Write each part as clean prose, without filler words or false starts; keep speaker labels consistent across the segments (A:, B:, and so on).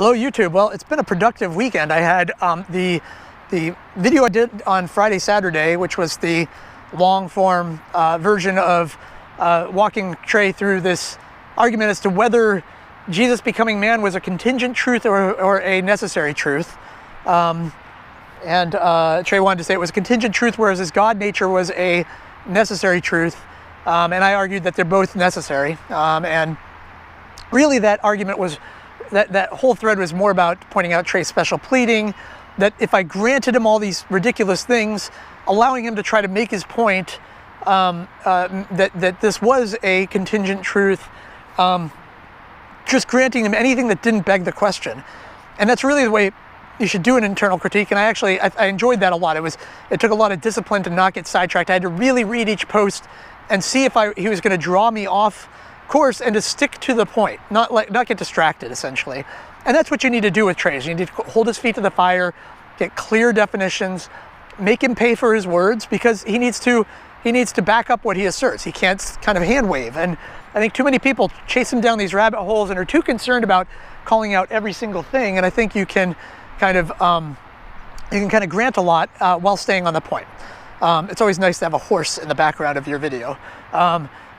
A: Hello YouTube. Well, it's been a productive weekend. I had the video I did on Friday, Saturday, which was the long form version of walking Trey through this argument as to whether Jesus becoming man was a contingent truth or a necessary truth. Trey wanted to say it was a contingent truth, whereas his God nature was a necessary truth. And I argued that they're both necessary. And really that argument was, that whole thread was more about pointing out Trey's special pleading, that if I granted him all these ridiculous things, allowing him to try to make his point, that this was a contingent truth, just granting him anything that didn't beg the question. And that's really the way you should do an internal critique. And I enjoyed that a lot. It took a lot of discipline to not get sidetracked. I had to really read each post and see if he was going to draw me off course and to stick to the point, not get distracted, essentially. And that's what you need to do with Trey. You need to hold his feet to the fire, get clear definitions, make him pay for his words, because he needs to back up what he asserts. He can't kind of hand wave. And I think too many people chase him down these rabbit holes and are too concerned about calling out every single thing. And I think you can kind of grant a lot while staying on the point. It's always nice to have a horse in the background of your video.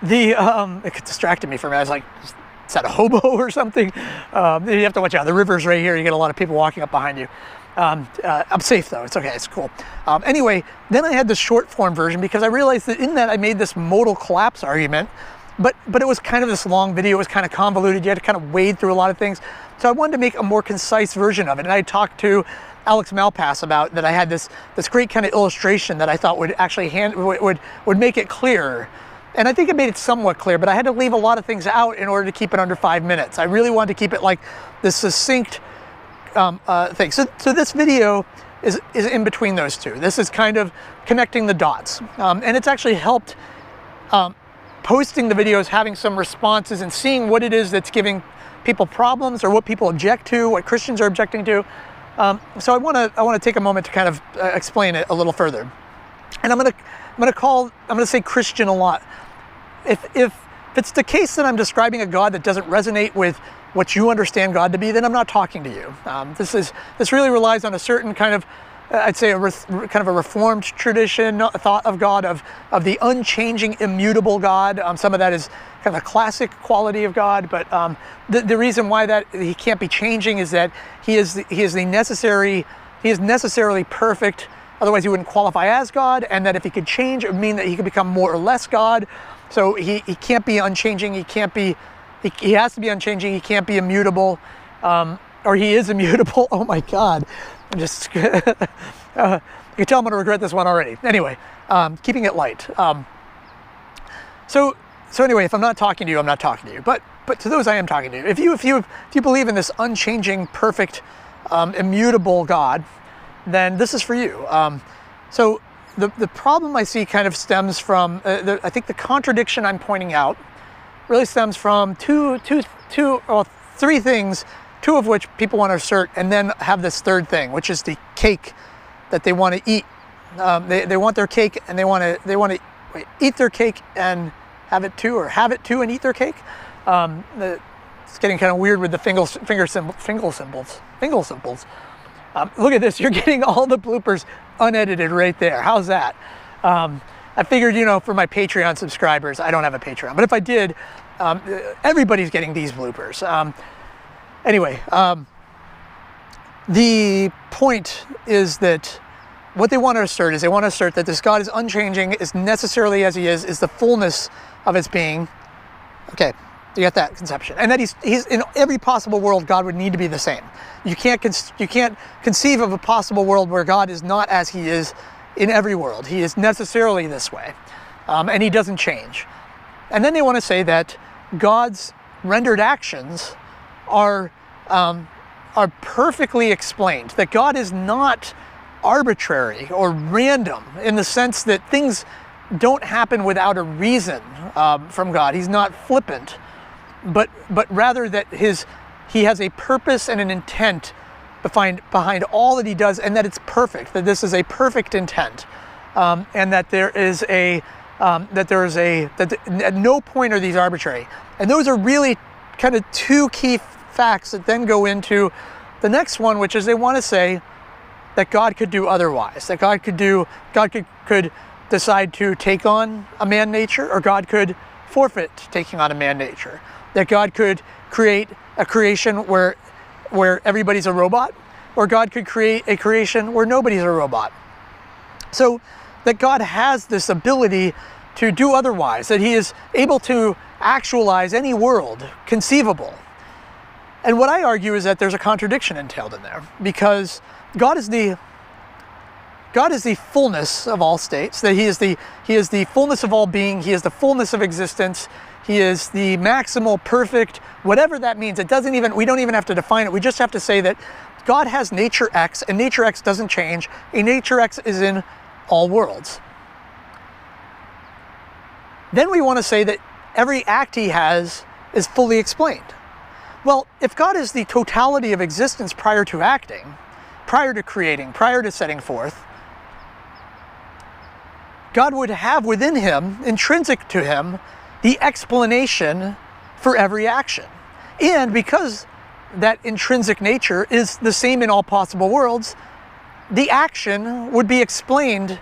A: It distracted me for a minute. I was like, is that a hobo or something? You have to watch out. The river's right here. You get a lot of people walking up behind you. I'm safe though. It's okay. It's cool. Anyway, then I had the short form version because I realized that in that I made this modal collapse argument, but it was kind of this long video. It was kind of convoluted. You had to kind of wade through a lot of things. So I wanted to make a more concise version of it. And I talked to Alex Malpass about that. I had this great kind of illustration that I thought would actually would make it clearer. And I think it made it somewhat clear, but I had to leave a lot of things out in order to keep it under 5 minutes. I really wanted to keep it like this succinct thing. So this video is in between those two. This is kind of connecting the dots. And it's actually helped posting the videos, having some responses and seeing what it is that's giving people problems or what people object to, what Christians are objecting to. So I want to take a moment to kind of explain it a little further. And I'm going to say Christian a lot. If it's the case that I'm describing a God that doesn't resonate with what you understand God to be, then I'm not talking to you. This really relies on a certain kind of, I'd say, kind of a reformed tradition, thought of God, of the unchanging, immutable God. Some of that is kind of a classic quality of God, but the reason why that he can't be changing is that he is necessarily perfect. Otherwise, he wouldn't qualify as God, and that if he could change, it would mean that he could become more or less God. So he can't be unchanging. He has to be unchanging. He can't be immutable, or he is immutable. Oh my God! I'm just you can tell I'm going to regret this one already. Anyway, keeping it light. So anyway, if I'm not talking to you, I'm not talking to you. But to those I am talking to. If you believe in this unchanging, perfect, immutable God, then this is for you. So the problem I see kind of stems from, I think the contradiction I'm pointing out really stems from three things, two of which people want to assert, and then have this third thing, which is the cake that they want to eat. They want their cake, and they want to eat their cake and have it too, or have it too and eat their cake. It's getting kind of weird with the finger symbols. Look at this, you're getting all the bloopers unedited right there. How's that? I figured, for my Patreon subscribers, I don't have a Patreon, but if I did, everybody's getting these bloopers. Anyway, the point is that what they want to assert that this God is unchanging, is necessarily as he is the fullness of his being. Okay. You get that conception, and that he's in every possible world. God would need to be the same. You can't conceive of a possible world where God is not as he is in every world. He is necessarily this way, and he doesn't change. And then they want to say that God's rendered actions are perfectly explained. That God is not arbitrary or random in the sense that things don't happen without a reason from God. He's not flippant. But rather that he has a purpose and an intent behind all that he does, and that it's perfect, that this is a perfect intent, and that at no point are these arbitrary. And those are really kind of two key facts that then go into the next one, which is they want to say that God could do otherwise, that God could decide to take on a man nature, or God could forfeit taking on a man nature, that God could create a creation where everybody's a robot, or God could create a creation where nobody's a robot. So that God has this ability to do otherwise, that he is able to actualize any world conceivable. And what I argue is that there's a contradiction entailed in there, because God is the fullness of all states, that he is the fullness of all being, he is the fullness of existence, he is the maximal, perfect, whatever that means. We don't even have to define it. We just have to say that God has nature X, and nature X doesn't change, and nature X is in all worlds. Then we want to say that every act he has is fully explained. Well, if God is the totality of existence prior to acting, prior to creating, prior to setting forth, God would have within him, intrinsic to him, the explanation for every action. And because that intrinsic nature is the same in all possible worlds, the action would be explained,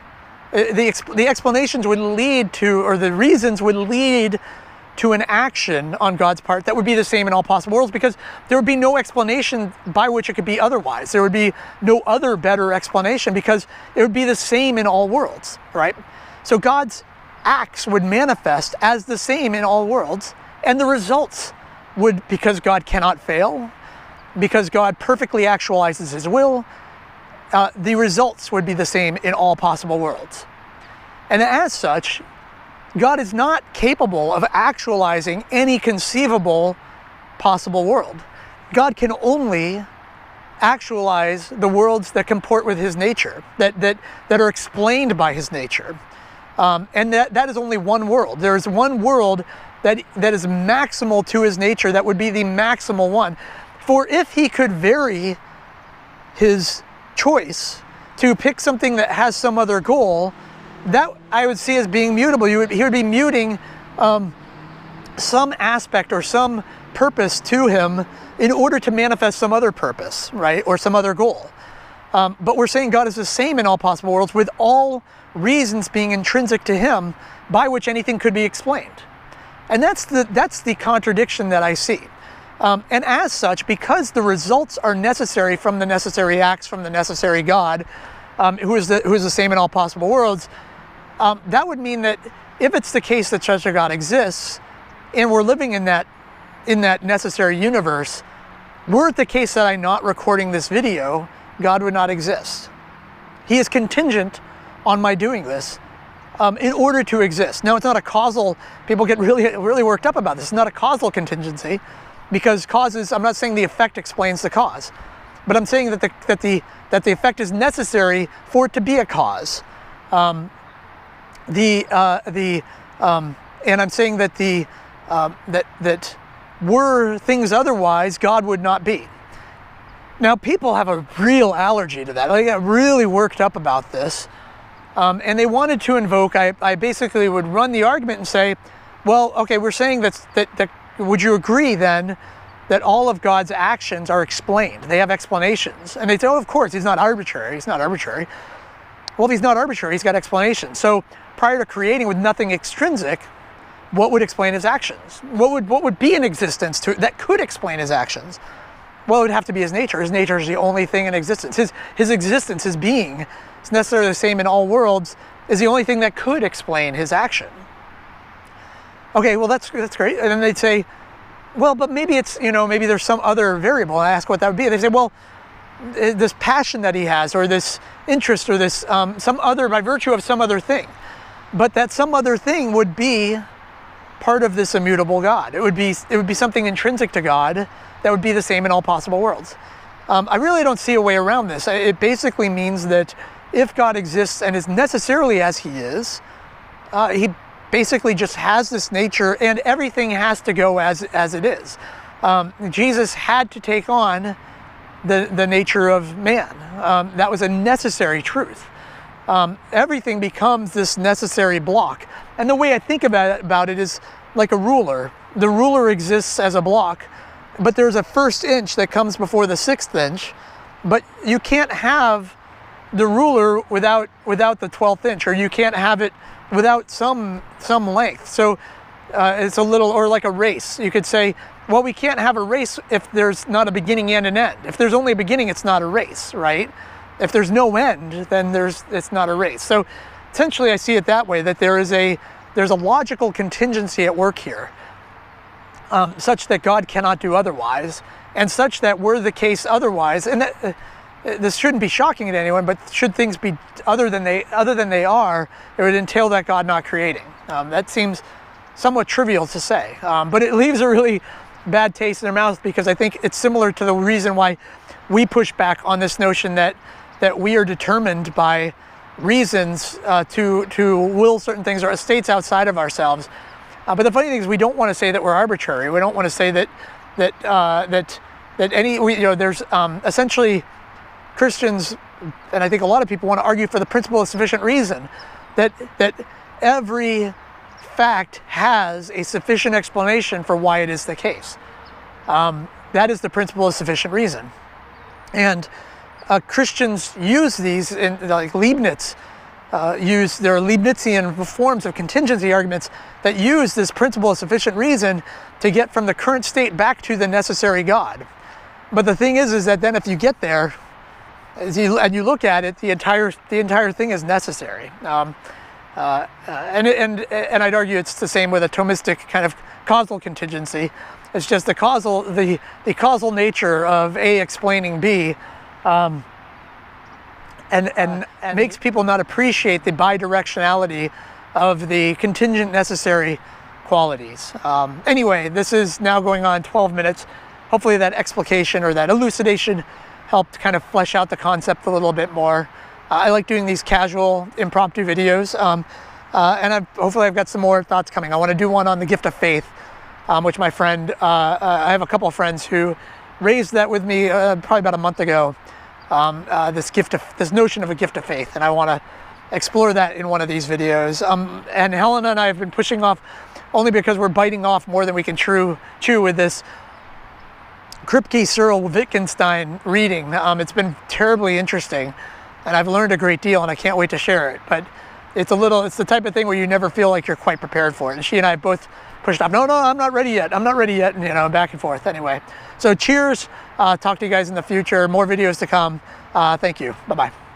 A: the explanations would lead to, or the reasons would lead to an action on God's part that would be the same in all possible worlds, because there would be no explanation by which it could be otherwise. There would be no other better explanation, because it would be the same in all worlds, right? So God's acts would manifest as the same in all worlds, and the results would, because God cannot fail, because God perfectly actualizes his will, the results would be the same in all possible worlds. And as such, God is not capable of actualizing any conceivable possible world. God can only actualize the worlds that comport with his nature, that are explained by his nature. And that is only one world. There is one world that is maximal to his nature, that would be the maximal one. For if he could vary his choice to pick something that has some other goal, that I would see as being mutable. He would be muting some aspect or some purpose to him in order to manifest some other purpose, right? Or some other goal. But we're saying God is the same in all possible worlds, with all reasons being intrinsic to him by which anything could be explained. And that's the contradiction that I see. And as such, because the results are necessary from the necessary acts from the necessary God, who is the same in all possible worlds, that would mean that if it's the case that such a God exists, and we're living in that necessary universe, were it the case that I'm not recording this video, God would not exist. He is contingent on my doing this in order to exist. Now, it's not a causal. People get really worked up about this. It's not a causal contingency, because causes. I'm not saying the effect explains the cause, but I'm saying that the effect is necessary for it to be a cause. And I'm saying that that were things otherwise, God would not be. Now, people have a real allergy to that. They get really worked up about this, and they wanted to invoke. I basically would run the argument and say, well, okay, we're saying that would you agree then that all of God's actions are explained? They have explanations. And they say, oh, of course, he's not arbitrary. He's not arbitrary. Well, if he's not arbitrary, he's got explanations. So prior to creating with nothing extrinsic, what would explain his actions? What would be in existence that could explain his actions? Well, it would have to be his nature. His nature is the only thing in existence. His existence, his being, is necessarily the same in all worlds, is the only thing that could explain his action. Okay, well, that's great. And then they'd say, well, but maybe it's, maybe there's some other variable. And I ask what that would be. They say, well, this passion that he has, or this interest, or this some other, by virtue of some other thing. But that some other thing would be part of this immutable God. It would be something intrinsic to God that would be the same in all possible worlds. I really don't see a way around this. It basically means that if God exists and is necessarily as he is, he basically just has this nature, and everything has to go as it is. Jesus had to take on the nature of man. That was a necessary truth. Everything becomes this necessary block. And the way I think about it is like a ruler. The ruler exists as a block, but there's a first inch that comes before the 6th inch, but you can't have the ruler without the 12th inch, or you can't have it without some length. So it's a little, or like a race. You could say, well, we can't have a race if there's not a beginning and an end. If there's only a beginning, it's not a race, right? If there's no end, then it's not a race. So essentially I see it that way, that there's a logical contingency at work here, such that God cannot do otherwise, and such that were the case otherwise, and that, this shouldn't be shocking to anyone, but should things be other than they are, it would entail that God not creating. That seems somewhat trivial to say, but it leaves a really bad taste in their mouth, because I think it's similar to the reason why we push back on this notion that we are determined by reasons to will certain things, or states outside of ourselves. But the funny thing is, we don't want to say that we're arbitrary. We don't want to say that there's essentially Christians, and I think a lot of people want to argue for the principle of sufficient reason, that every fact has a sufficient explanation for why it is the case. That is the principle of sufficient reason. And Christians use these, like Leibniz, there are Leibnizian forms of contingency arguments that use this principle of sufficient reason to get from the current state back to the necessary God. But the thing is that then if you get there, and you look at it, the entire thing is necessary. And I'd argue it's the same with a Thomistic kind of causal contingency. It's just the causal nature of A explaining B, and makes people not appreciate the bidirectionality of the contingent necessary qualities. Anyway, this is now going on 12 minutes. Hopefully that explication or that elucidation helped kind of flesh out the concept a little bit more. I like doing these casual, impromptu videos, and hopefully I've got some more thoughts coming. I want to do one on the gift of faith, which my friend, I have a couple of friends who raised that with me probably about a month ago, this notion of a gift of faith, and I want to explore that in one of these videos. And Helena and I have been pushing off only because we're biting off more than we can chew with this Kripke, Searle, Wittgenstein reading. It's been terribly interesting, and I've learned a great deal, and I can't wait to share it. But it's the type of thing where you never feel like you're quite prepared for it. And she and I both pushed off, no, I'm not ready yet, and back and forth. Anyway, so cheers, talk to you guys in the future, more videos to come. Thank you, bye-bye.